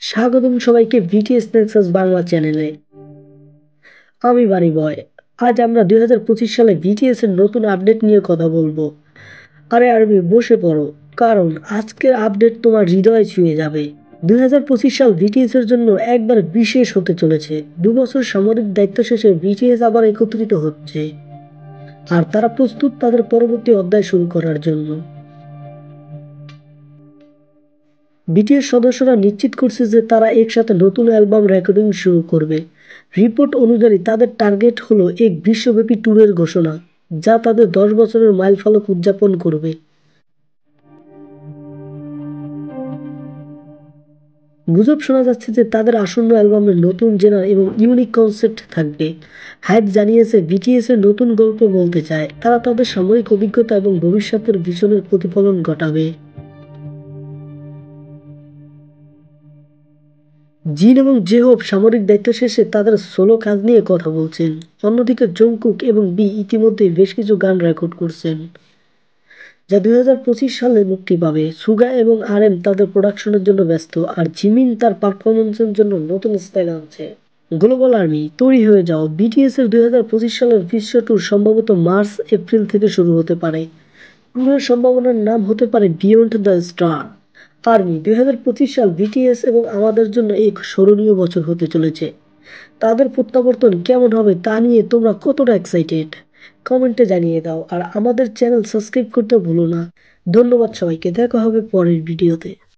স্বাগতম সবাইকে BTS Nexus Bangla চ্যানেলে। আমি বাণী বয়। আজ আমরা 2025 সালে বিটিএস এর নতুন আপডেট নিয়ে কথা বলবো। আরে আরবি বসে পড়ো, কারণ আজকের আপডেট তোমার হৃদয় ছুঁয়ে যাবে। 2025 সাল বিটিএস এর জন্য একবার বিশেষ হতে চলেছে। 2 বছর সামরিক দায়িত্ব শেষে বিটিএস আবার একত্রিত হচ্ছে, আর তারা প্রস্তুত তাদের পরবর্তী অধ্যায় শুরু করার জন্য। বিটিএস সদস্যরা নিশ্চিত করছে যে তারা একসাথে নতুন অ্যালবাম রেকর্ডিং শুরু করবে। রিপোর্ট অনুযায়ী তাদের টার্গেট হলো এক বিশ্বব্যাপী ট্যুরের ঘোষণা, যা তাদের 10 বছরের মাইলফলক উদযাপন করবে। গুজব শোনা যাচ্ছে যে তাদের আসন্ন অ্যালবামে নতুন জেনার এবং ইউনিক কনসেপ্ট থাকবে। হাইপ জানিয়েছে বিটিএস এর নতুন গল্প বলতে চায়, তারা তাদের সামরিক অভিজ্ঞতা এবং ভবিষ্যতের ভিশনের প্রতিফলন ঘটাবে। জিন এবং জেহোপ সামরিক দায়িত্ব শেষে তাদের সোলো কাজ নিয়ে কথা বলছেন। অন্যদিকে জংকুক এবং বি ইতিমধ্যেই বেশ কিছু গান রেকর্ড করছেন, যা 2025 সালে মুক্তি পাবে। সুগা এবং আরএম তাদের প্রোডাকশনের জন্য ব্যস্ত, আর জিমিন তার পারফরমেন্সের জন্য নতুন স্টাইল আনছে। গ্লোবাল আর্মি তৈরি হয়ে যাও, বিটিএস এর 2025 সালের বিশ্ব ট্যুর সম্ভবত মার্চ-এপ্রিল থেকে শুরু হতে পারে। ট্যুরের সম্ভাবনার নাম হতে পারে বিয়ন্ড দ্য স্টার। আর্মি 2025 সাল বিটিএস এবং আমাদের জন্য এক স্মরণীয় বছর হতে চলেছে। তাদের প্রত্যাবর্তন কেমন হবে তা নিয়ে তোমরা কতটা এক্সাইটেড, কমেন্টে জানিয়ে দাও। আর আমাদের চ্যানেল সাবস্ক্রাইব করতে ভুলো না। ধন্যবাদ সবাইকে, দেখা হবে পরের ভিডিওতে।